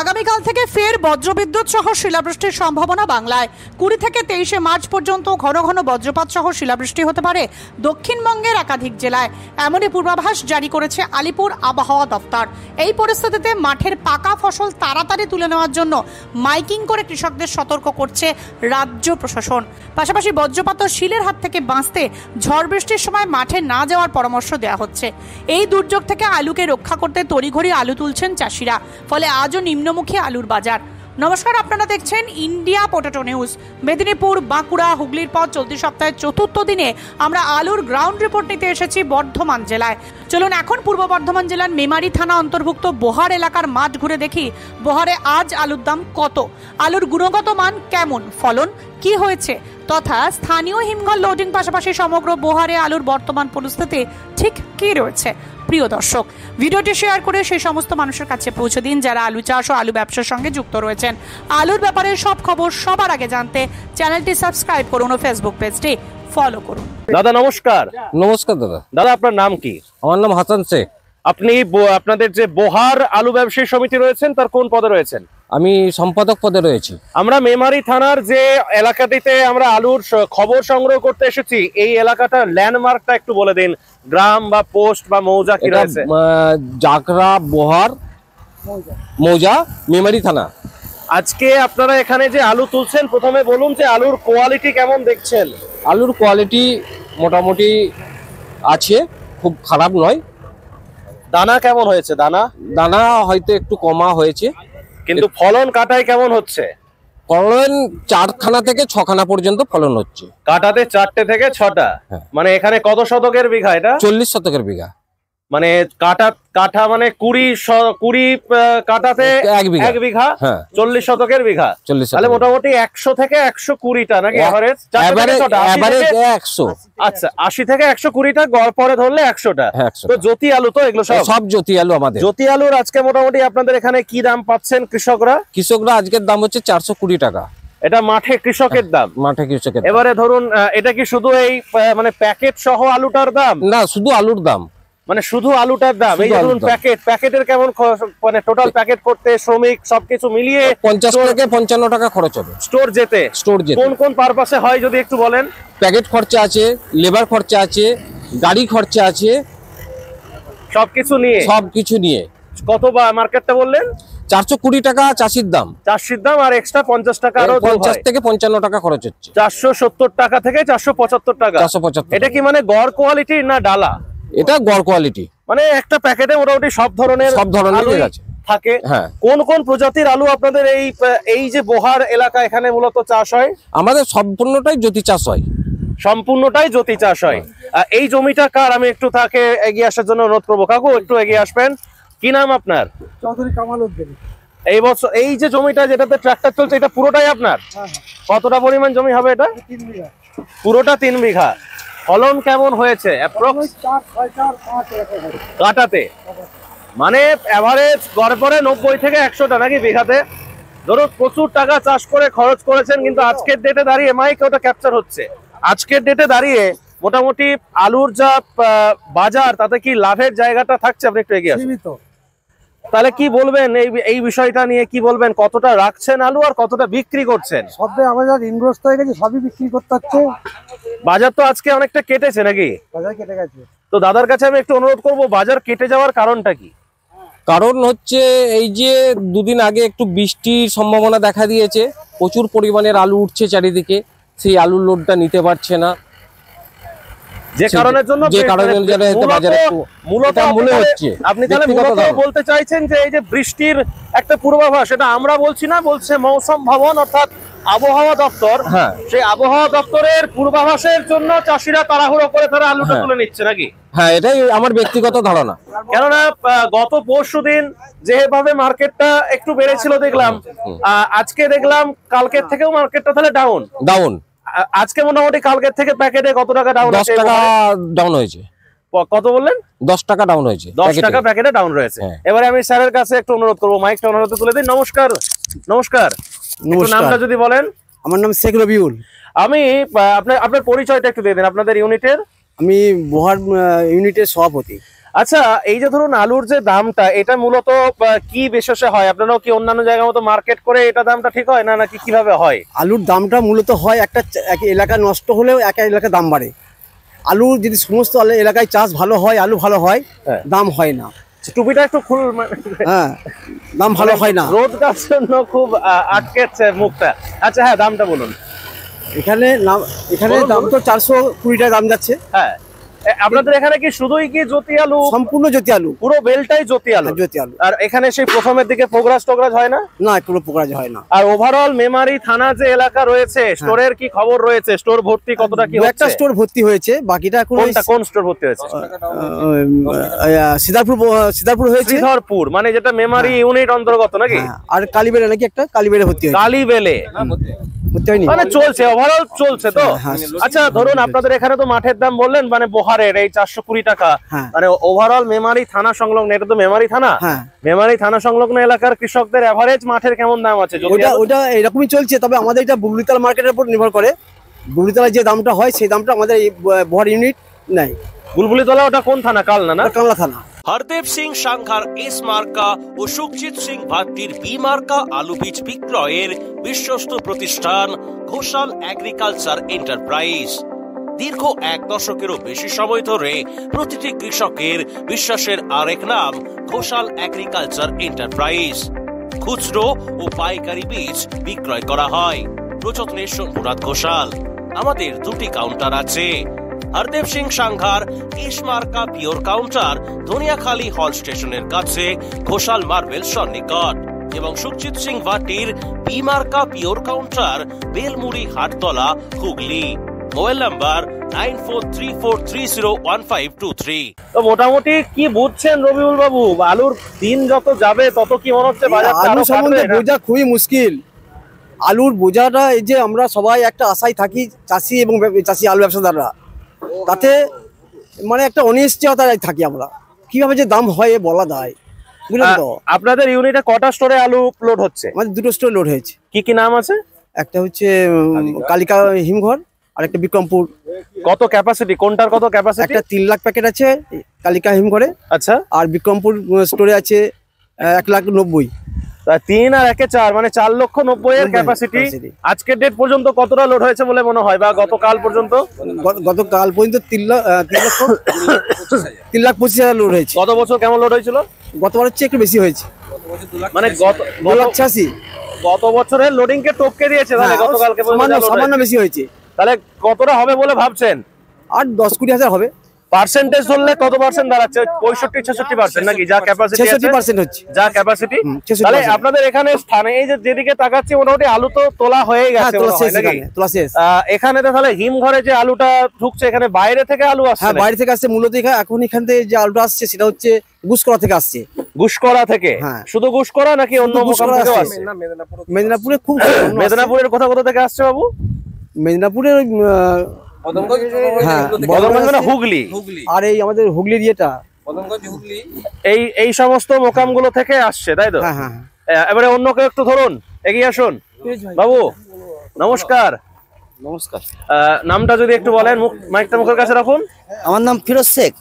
আগামীকাল থেকে ফের বজ্রবিদ্যুৎ সহ শিলাবৃষ্টির সম্ভাবনা বাংলায়। 20 থেকে 23 মার্চ পর্যন্ত ঘন ঘন বজ্রপাত সহ শিলাবৃষ্টি হতে পারে দক্ষিণবঙ্গের একাধিক জেলায়, এমনই পূর্বাভাস জারি করেছে আলিপুর আবহাওয়া দফতর। এই পরিস্থিতিতে মাঠের পাকা ফসল তাড়াতাড়ি তুলে নেওয়ার জন্য মাইকিং করে কৃষকদের সতর্ক করছে রাজ্য প্রশাসন। পাশাপাশি বজ্রপাত ও শিলের হাত থেকে বাঁচতে ঝড় বৃষ্টির সময় মাঠে না যাওয়ার পরামর্শ দেওয়া হচ্ছে। এই দুর্যোগ থেকে আলুকে রক্ষা করতে তড়িঘড়ি আলু তুলছেন চাষিরা, ফলে আজও নিম্নমুখী আলুর বাজার। নমস্কার, আপনারা দেখছেন India potato news. Medinipur, Bankura, হুগলির পর চলতি সপ্তাহের চতুর্থ দিনে আমরা আলুর গ্রাউন্ড রিপোর্ট নিতে এসেছি বর্ধমান জেলায়। চলুন এখন পূর্ব বর্ধমান জেলার মেমারি থানা অন্তর্ভুক্ত বোহার এলাকার মাঠ ঘুরে দেখি বোহারে আজ আলুর দাম কত, আলুর গুণগত মান কেমন, ফলন কি হয়েছে তথা স্থানীয় হিমঘর লোডিং, পাশাপাশি সমগ্র বোহারে আলুর বর্তমান পরিস্থিতি ঠিক কি রয়েছে। প্রিয় দর্শক, ভিডিওটি শেয়ার করে সেই সমস্ত মানুষের কাছে পৌঁছে দিন যারা আলু চাষ ও আলু ব্যবসার সঙ্গে যুক্ত রয়েছেন। আলুর ব্যাপারে সব খবর সবার আগে জানতে চ্যানেলটি সাবস্ক্রাইব করুন ও ফেসবুক পেজটি ফলো করুন। দাদা নমস্কার। নমস্কার দাদা। দাদা আপনার নাম কি? আমার নাম হাসান শেখ। আপনি আপনাদের যে বোহার আলু ব্যবসায়ী সমিতি রয়েছেন তার কোন পদে রয়েছেন? আমি সম্পাদক পদে রয়েছি। আমরা মেমারি থানার যে এলাকাটিতে আমরা আলুর খবর সংগ্রহ করতে এসেছি, এই এলাকাটার ল্যান্ডমার্কটা একটু বলে দিন, গ্রাম বা পোস্ট বা মৌজা কি রয়েছে? জাকরা বোহার মৌজা, মেমারি থানা। আজকে আপনারা এখানে যে আলু তুলছেন, প্রথমে বলুন যে আলুর কোয়ালিটি কেমন দেখছেন? আলুর কোয়ালিটি মোটামুটি আছে, খুব খারাপ নয়। দানা কেমন হয়েছে? দানা হয়তো একটু কমা হয়েছে, কিন্তু ফলন কাটায় কেমন হচ্ছে? ফলন 4খানা থেকে 6খানা পর্যন্ত ফলন হচ্ছে। কাটাতে 4টে থেকে 6টা। মানে এখানে কত শতকের বিঘা এটা? 40 শতকের বিঘা। মানে কাঠা মানে 20 কাটাতে 1 বিঘা, 40 শতকের বিঘা। তাহলে মোটামুটি 100 থেকে 120টা নাকি এভারেজ? এভারেজ 100। আচ্ছা, 80 থেকে 120টা গড় পরে ধরলে 100টা। তো জ্যোতি আলু তো এগুলো সব জ্যোতি আলু আমাদের। জ্যোতি আলুর আজকে মোটামুটি আপনাদের এখানে কি দাম পাচ্ছেন কৃষকরা? আজকের দাম হচ্ছে 420 টাকা। এটা মাঠে কৃষকের দাম? মাঠে কৃষকের। এবারে ধরুন এটা কি শুধু এই মানে প্যাকেট সহ আলুটার দাম? না, শুধু আলুর দাম। মানে শুধু আলুটার দাম। এই ধরুন প্যাকেটের কেমন, মানে টোটাল প্যাকেট করতে শ্রমিক সবকিছু মিলিয়ে 50 থেকে 55 টাকা খরচ হবে স্টোর যেতে। কোন কোন পারপাসে হয় যদি একটু বলেন? প্যাকেট খরচা আছে, লেবার খরচা আছে, গাড়ি খরচা আছে, সবকিছু নিয়ে। কত বা মার্কেটটা বললেন? 420 টাকা চাষির দাম। চাষির দাম আর এক্সট্রা 50 টাকা, আরো 50 থেকে 55 টাকা খরচ হচ্ছে। 470 টাকা থেকে 475 টাকা। 475। এটা কি মানে গড় কোয়ালিটি না ডালা? এটা গড় কোয়ালিটি। মানে একটা প্যাকেটে মোটামুটি সব ধরনের আছে থাকে। কোন কোন প্রজাতির আলু আপনাদের এই যে বোহার এলাকা এখানে মূলত চাষ হয়? আমাদের সম্পূর্ণটাই জ্যোতি চাষ হয়। সম্পূর্ণটাই জ্যোতি চাষ হয়। এই জমিটা কার? আমি একটু তাকে এগিয়ে আসার জন্য অনুরোধ করবো। কাকু একটু এগিয়ে আসবেন। কি নাম আপনার? চৌধুরী কামাল উদ্দিন। এই বছর এই যে জমিটা যেটাতে ট্রাক্টর চলছে, এটা পুরোটাই আপনার? কতটা পরিমাণ জমি হবে এটা? 3 বিঘা। পুরোটা 3 বিঘা। ফলন কেমন হয়েছে? কাটাতে মানে এভারেজ গড় পরে 90 থেকে 100টা নাকি বিঘাতে? ধরো প্রচুর টাকা চাষ করে খরচ করেছেন, কিন্তু আজকের ডেটে দাঁড়িয়ে মাইক ওটা ক্যাপচার হচ্ছে। আজকের ডেটে দাঁড়িয়ে মোটামুটি আলুর যা বাজার, তাতে কি লাভের জায়গাটা থাকছে? আপনি একটু এগিয়ে আসুন। তাহলে কি বলবেন এই বিষয়টা নিয়ে? কি বলবেন, কতটা রাখছেন আলু আর কতটা বিক্রি করছেন? সবই আমাদের ইনগ্রস্ত হয়ে গেছে, সবই বিক্রি করতে হচ্ছে। বাজার তো আজকে অনেকটা কেটেছে নাকি? বাজার কেটে গেছে। তো দাদার কাছে আমি একটু অনুরোধ করবো, বাজার কেটে যাওয়ার কারণটা কি? কারণ হচ্ছে এই যে দুদিন আগে একটু বৃষ্টির সম্ভাবনা দেখা দিয়েছে, প্রচুর পরিমাণের আলু উঠছে চারিদিকে, সেই আলুর লোডটা নিতে পারছে না, যে কারণের জন্য মূলত আপনি তাহলে মূলত বলতে চাইছেন যে এই যে বৃষ্টির একটা পূর্বাভাস, এটা আমরা বলছি না, বলছে মৌসুম ভবন অর্থাৎ আবহাওয়া দপ্তর। সেই আবহাওয়া দপ্তরের পূর্বাভাসের জন্য চাষিরা তাড়াহুড়ো করে তারা আলুটা তুলে নিচ্ছে নাকি? হ্যাঁ, এটাই আমার ব্যক্তিগত ধারণা। কেননা গত পরশুদিন যেভাবে মার্কেটটা একটু বেড়েছিল দেখলাম, আজকে দেখলাম কালকের থেকেও মার্কেটটা তাহলে ডাউন। আজকে মোটামুটি কালকের থেকে প্যাকেটে কত টাকা ডাউন? 10 টাকা ডাউন হয়েছে। কত বললেন? 10 টাকা ডাউন হয়েছে। 10 টাকা প্যাকেটে ডাউন রয়েছে। এবারে আমি স্যারের কাছে একটু অনুরোধ করবো, মাইকটা ওনার হাতে তুলে দিন। নমস্কার। নামটা যদি বলেন? আমার নাম শেখ রবিউল। আমি আপনার পরিচয়টা একটু দিয়ে দিন আপনাদের ইউনিটের। আমি বোহার ইউনিটের সভাপতি। আচ্ছা, এই যে ধরুন আলুর যে দামটা, এটা মূলত কি বিশেষে হয়? আপনারাও কি অন্যান্য জায়গার মতো মার্কেট করে এটা দামটা ঠিক হয় না, নাকি কিভাবে হয়? আলুর দামটা মূলত হয় এক এলাকা নষ্ট হলেও এক এলাকায় দাম বাড়ে। আলু যদি সমস্ত এলাকায় চাষ ভালো হয়, আলু ভালো হয়, হ্যাঁ। দাম হয় না। টুপিটা একটু খুল, হ্যাঁ, দাম ভালো হয় না। রোদটার জন্য খুব আটকেছে মুখটা। আচ্ছা হ্যাঁ, দামটা বলুন। এখানে দাম তো 420 টাকা দাম যাচ্ছে। হ্যাঁ, আপনাদের এখানে কি শুধুই কি জ্যোতি আলু? সম্পূর্ণ জ্যোতি আলু, পুরো বেলটাই জ্যোতি আলু? জ্যোতি আলু। আর এখানে সেই প্রথমের দিকে পোগরাজ টোগরাজ হয় না? না, পুরো পোকরাজ হয় না। আর ওভারঅল মেমারি থানা যে এলাকা রয়েছে, স্টোরের কি খবর রয়েছে? স্টোর ভর্তি কতটা কি হচ্ছে? একটা স্টোর ভর্তি হয়েছে, বাকিটা এখন কোন স্টোর ভর্তি হয়েছে? সিদারপুর হয়েছে। শ্রীধরপুর মানে যেটা মেমারি ইউনিট অন্তর্গত নাকি? আর কালীবেড়ে নাকি একটা কালীবেড়ে ভর্তি হয়েছে। কালীবেলে ভর্তি হয়নি? মানে চলছে, ওভারঅল চলছে তো। হ্যাঁ। আচ্ছা ধরুন আপনাদের এখানে তো মাঠের দাম বললেন মানে বহারের এই 420 টাকা, হ্যাঁ। মানে ওভারঅল মেমারি থানা সংলগ্ন, এটা তো মেমারি থানা, হ্যাঁ। মেমারি থানা সংলগ্ন এলাকার কৃষকদের এভারেজ মাঠের কেমন দাম আছে? ওটা এরকমই চলছে, তবে আমাদের এটা বুবলিতলা মার্কেটের উপর নির্ভর করে। বুবলিতলায় যে দামটা হয় সেই দামটা আমাদের এই বহর ইউনিট নেয়। বুলবুলিতলা ওটা কোন থানা? কালনা না? কালনা থানা। হরদেব সিং সাংঘার এস মার্কা ও সুখজিৎ সিং ভাট্টির বি মার্কা আলু বীজ বিক্রয়ের বিশ্বস্ত প্রতিষ্ঠান ঘোষাল এগ্রিকালচার এন্টারপ্রাইজ। দীর্ঘ 1 দশকেরও বেশি সময় ধরে প্রতিটি কৃষকের বিশ্বাসের আরেক নাম ঘোষাল এগ্রিকালচার এন্টারপ্রাইজ। খুচরো ও পাইকারি বীজ বিক্রয় করা হয়। প্রযত্নে শম্ভুনাথ ঘোষাল। আমাদের 2টি কাউন্টার আছে। হরদেব সিং সাংঘার এস মার্কা পিওর কাউন্টার ধনিয়াখালী হল স্টেশনের কাছে ঘোষাল মার্বেল সন্নিকট, এবং সুখজিৎ সিং ভাটির বি মার্কা pure counter Belmuri Hattala Hooghly. Mobile number 9434301523। তো মোটামুটি কি বুঝছেন রবিউল বাবু, আলুর দিন যত যাবে তত কি মনে হচ্ছে বাজারটা আলু আরো সম্বন্ধে বাড়বে না? বোঝা খুবই মুশকিল। আলুর বোঝাটা, এই যে আমরা সবাই একটা আশায় থাকি, চাষি এবং চাষি আলু ব্যবসাদাররা, তাতে মানে একটা অনিশ্চয়তায় থাকি আমরা, কিভাবে যে দাম হয় বলা দায়, বুঝলেন তো। আপনাদের ইউনিটে কটা স্টোরে আলু লোড হচ্ছে? আমাদের 2টো স্টোর লোড হয়েছে। কি কি নাম আছে? একটা হচ্ছে কালিকা হিমঘর, আর একটা বিক্রমপুর। কত ক্যাপাসিটি, কোনটার কত ক্যাপাসিটি? একটা 3 লাখ প্যাকেট আছে কালিকা হিমঘরে, আচ্ছা। আর বিক্রমপুর স্টোরে আছে 1,90,000। 3 আর 1 4 মানে 4,90,000 এর ক্যাপাসিটি। আজকের ডেট পর্যন্ত কতটা লোড হয়েছে বলে মনে হয়, বা গতকাল পর্যন্ত? গতকাল পর্যন্ত 3,25,000 লোড হয়েছে। গত বছর কেমন লোড হয়েছিল? গতবার হচ্ছে একটু বেশি হয়েছে, মানে 2,86,000। গত বছরের লোডিং কে টপকে দিয়েছে তাহলে গতকালকে সামান্য বেশি হয়েছে। তাহলে কতটা হবে বলে ভাবছেন? আর 10-20,000 হবে। পার্সেন্টেজ ধরলে কত পার্সেন্ট দাঁড়াচ্ছে? 65-66% নাকি যা ক্যাপাসিটি আছে? 66% হচ্ছে যা ক্যাপাসিটি। 66%। তাহলে আপনাদের এখানে স্থানে এই যে যেদিকে তাকাচ্ছি মোটামুটি আলু তো তোলা হয়ে গেছে মনে হয় নাকি? এখানে তো তাহলে হিমঘরে যে আলুটা ঢুকছে, এখানে বাইরে থেকে আলু আসছে? হ্যাঁ, বাইরে থেকে আসছে মূলত। এখন এখান থেকে যে আলুটা আসছে সেটা হচ্ছে গুসকরা থেকে আসছে। গুসকরা থেকে? হ্যাঁ। শুধু গুসকরা নাকি অন্য মোকাম থেকেও আসছে? মেদিনীপুরে খুব মেদিনীপুরের কোথা থেকে আসছে বাবু? মেদিনীপুরের হ্যাঁ, হুগলি। আর এই আমাদের হুগলির ইয়েটা এই সমস্ত মোকামগুলো থেকে আসছে, তাই তো? হ্যাঁ হ্যাঁ। এবারে অন্য কেউ একটু ধরুন, এগিয়ে আসুন। বাবু নমস্কার। নমস্কার। নামটা যদি একটু বলেন, মাইকটা মুখের কাছে রাখুন। আমার নাম ফিরোজ শেখ।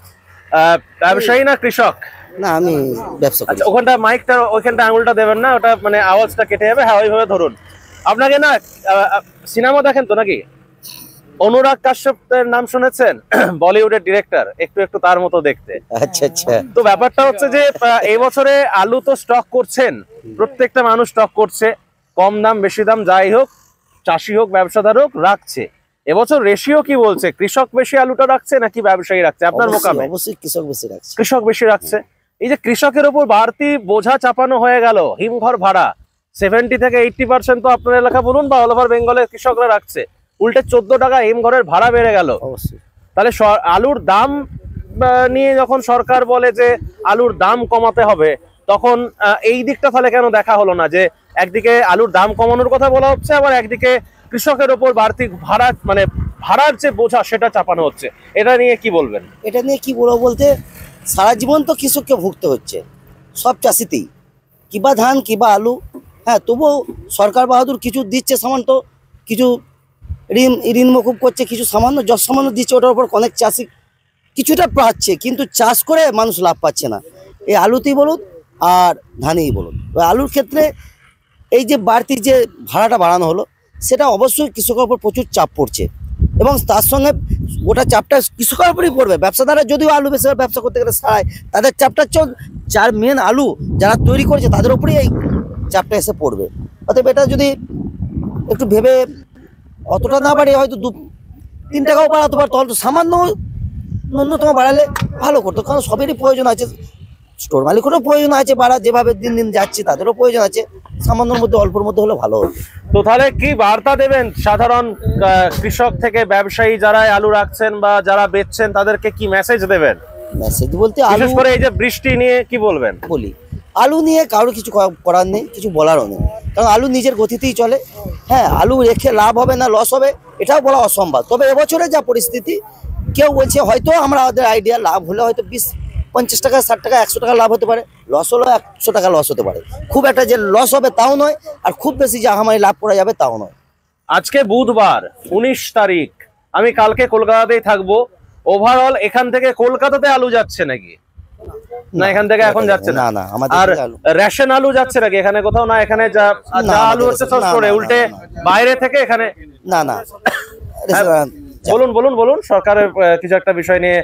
ব্যবসায়ী না কৃষক? না, আমি ব্যবসা করি। আচ্ছা, ওখানটা মাইকটা ওইখানটা আঙুলটা দেবেন না, ওটা মানে আওয়াজটা কেটে যাবে। হ্যাঁ, ওইভাবে ধরুন। আপনাকে না সিনেমা দেখেন তো নাকি? অনুরাগ কাশ্যপের নাম শুনেছেন? বলিউডের ডিরেক্টর, একটু একটু তার মতো দেখতে। আচ্ছা আচ্ছা। তো ব্যাপারটা হচ্ছে যে এই বছরে আলু তো স্টক করছেন, প্রত্যেকটা মানুষ স্টক করছে, কম দাম বেশি দাম যাই হোক, চাষি হোক ব্যবসাদার হোক রাখছে। এবছর রেশিও কি বলছে? কৃষক বেশি আলুটা রাখছে নাকি ব্যবসায়ী রাখছে আপনার মোকামে? অবশ্যই কৃষক বেশি রাখছে। কৃষক বেশি রাখছে। এই যে কৃষকের উপর বাড়তি বোঝা চাপানো হয়ে গেল, হিমঘর ভাড়া 70 থেকে 80% তো আপনার এলাকা বলুন বা অল ওভার বেঙ্গলের কৃষকরা রাখছে, উল্টে 14 টাকা হিমঘরের ভাড়া বেড়ে গেল। অবশ্যই। তাহলে আলুর দাম নিয়ে যখন সরকার বলে যে আলুর দাম কমাতে হবে, তখন এই দিকটা তাহলে কেন দেখা হলো না যে একদিকে আলুর দাম কমানোর কথা বলা হচ্ছে, আবার একদিকে কৃষকের ওপর বাড়তি ভাড়া মানে ভাড়ার যে বোঝা সেটা চাপানো হচ্ছে? এটা নিয়ে কি বলবেন? এটা নিয়ে কি বলবো বলতে, সারা জীবন তো কৃষককে ভুগতে হচ্ছে, সব চাষিতেই, কিবা ধান কিবা আলু। হ্যাঁ, তবুও সরকার বাহাদুর কিছু দিচ্ছে, সামান্য কিছু ঋণ মকুব করছে, কিছু সামান্য সামান্য দিচ্ছে, ওটার উপর অনেক চাষি কিছুটা পাচ্ছে, কিন্তু চাষ করে মানুষ লাভ পাচ্ছে না। এই আলুতেই বলুন আর ধানেই বলুন। আলুর ক্ষেত্রে এই যে বাড়তি যে ভাড়াটা বাড়ানো হলো, সেটা অবশ্যই কৃষকের উপর প্রচুর চাপ পড়ছে, এবং তার সঙ্গে গোটা চাপটা কৃষকের উপরই পড়বে। ব্যবসাদাররা যদিও আলু বেশি ব্যবসা করতে গেলে সারায়, তাদের চাপটা যার মেন আলু যারা তৈরি করেছে তাদের উপরেই এই চাপটা এসে পড়বে। অতএব এটা যদি একটু ভেবে অতটা না বাড়িয়ে হয়তো 2-3 টাকাও বাড়াতে পারতো, হয়তো সামান্য ন্যূনতম বাড়ালে ভালো করতো। কারণ সবেরই প্রয়োজন আছে, স্টোর মালিকেরও প্রয়োজন আছে বাড়া, যেভাবে দিন দিন যাচ্ছে তাদেরও প্রয়োজন আছে। সামান্যর মধ্যে অল্পর মধ্যে হলে ভালো হবে। তো তাহলে কি বার্তা দেবেন সাধারণ কৃষক থেকে ব্যবসায়ী যারা আলু রাখছেন বা যারা বেচছেন, তাদেরকে কি মেসেজ দেবেন? মেসেজ বলতে আলু, বিশেষ করে এই যে বৃষ্টি নিয়ে কি বলবেন? বলি আলু নিয়ে কারোর কিছু করার নেই, কিছু বলারও নেই, কারণ আলু নিজের গতিতেই চলে। হ্যাঁ, আলু রেখে লাভ হবে না লস হবে এটাও বলা অসম্ভব। তবে এবছরে যা পরিস্থিতি, কেউ বলছে হয়তো আমাদের আইডিয়া লাভ হলে হয়তো 20-50 টাকা 60 টাকা 100 টাকা লাভ হতে পারে, লস হলো 100 টাকা লস হতে পারে। খুব একটা যে লস হবে তাও নয়, আর খুব বেশি যে আহামারি লাভ করা যাবে তাও নয়। আজকে বুধবার 19 তারিখ, আমি কালকে কলকাতাতেই থাকবো। ওভারঅল এখান থেকে কলকাতাতে আলু যাচ্ছে নাকি? না, এখান থেকে এখন যাচ্ছে না। না, আমাদের আর রেশন আলু যাচ্ছে নাকি এখানে কোথাও? না, এখানে যা আলু হচ্ছে সব করে উল্টে বাইরে থেকে এখানে। না বলুন বলুন বলুন, সরকারের কিছু একটা বিষয় নিয়ে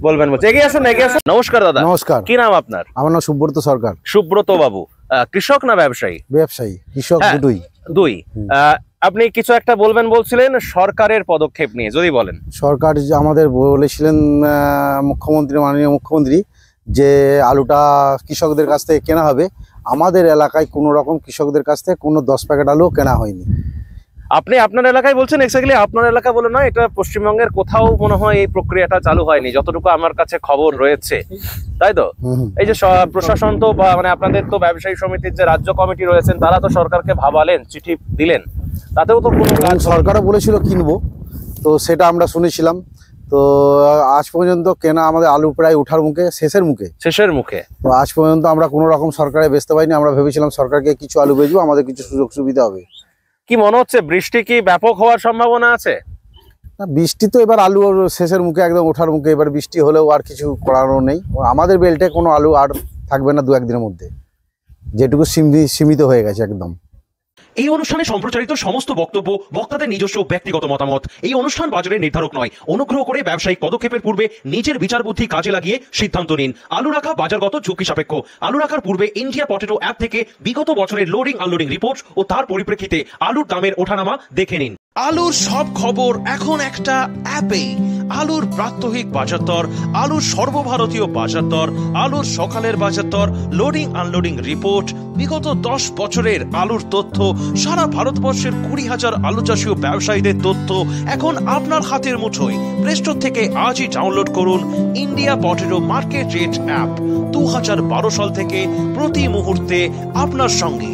বলবেন বলছে। এগিয়ে আসুন এগিয়ে আসুন। নমস্কার দাদা। নমস্কার। কি নাম আপনার? আমার নাম সুব্রত সরকার। সুব্রত বাবু, কৃষক না ব্যবসায়ী? ব্যবসায়ী, কৃষক দুই। আপনি কিছু একটা বলবেন বলছিলেন সরকারের পদক্ষেপ নিয়ে, যদি বলেন। সরকার যে আমাদের বলেছিলেন মুখ্যমন্ত্রী, মাননীয় মুখ্যমন্ত্রী, যে আলুটা কৃষকদের কাছ থেকে কেনা হবে। আমাদের এলাকায় কোনো রকম কৃষকদের কাছ থেকে কোনো 10 প্যাকেট আলু কেনা হয়নি। আপনি আপনার এলাকায় বলছেন, এক্স্যাক্টলি আপনার এলাকা বলে নয়, এটা পশ্চিমবঙ্গের কোথাও মনে হয় এই প্রক্রিয়াটা চালু হয়নি, যতটুকু আমার কাছে খবর রয়েছে, তাই তো? এই যে প্রশাসন তো মানে আপনাদের তো ব্যবসায়ী সমিতির যে রাজ্য কমিটি রয়েছেন, তারা তো সরকারকে ভাবালেন, চিঠি দিলেন, তাতেও তো কোনো কাজ। সরকারও বলেছিল কিনবো, তো সেটা আমরা শুনেছিলাম। তো আজ পর্যন্ত কেনা আমাদের আলু প্রায় ওঠার মুখে, শেষের মুখে। তো আজ পর্যন্ত আমরা কোনো রকম সরকারে বেচতে পারিনি। আমরা ভেবেছিলাম সরকারকে কিছু আলু বেচবো, আমাদের কিছু সুযোগ সুবিধা হবে। কি মনে হচ্ছে, বৃষ্টি কি ব্যাপক হওয়ার সম্ভাবনা আছে? না, বৃষ্টি তো এবার আলু শেষের মুখে, একদম ওঠার মুখে। এবার বৃষ্টি হলেও আর কিছু করারও নেই। আমাদের বেল্টে কোনো আলু আর থাকবে না 2-1 দিনের মধ্যে, যেটুকু সীমিত হয়ে গেছে একদম। এই অনুষ্ঠানে সম্প্রচারিত সমস্ত বক্তব্য বক্তাদের নিজস্ব ব্যক্তিগত মতামত। এই অনুষ্ঠান বাজারের নির্ধারক নয়। অনুগ্রহ করে ব্যবসায়িক পদক্ষেপের পূর্বে নিজের বিচার বুদ্ধি কাজে লাগিয়ে সিদ্ধান্ত নিন। আলু রাখা বাজারগত ঝুঁকি সাপেক্ষ। আলু রাখার পূর্বে ইন্ডিয়া পটেটো অ্যাপ থেকে বিগত বছরের লোডিং আনলোডিং রিপোর্ট ও তার পরিপ্রেক্ষিতে আলুর দামের ওঠানামা দেখে নিন। আলুর সব খবর এখন একটা অ্যাপেই। আলুর প্রাত্যহিক বাজার দর, আলুর সর্বভারতীয় বাজার দর, আলুর সকালের বাজার দর, লোডিং আনলোডিং রিপোর্ট, বিগত 10 বছরের আলুর তথ্য, সারা ভারতবর্ষের 20,000 আলু চাষী ও ব্যবসায়ীদের তথ্য এখন আপনার হাতের মুঠোয়। প্লে স্টোর থেকে আজই ডাউনলোড করুন India potato market rate app. 2012 সাল থেকে প্রতি মুহূর্তে আপনার সঙ্গে।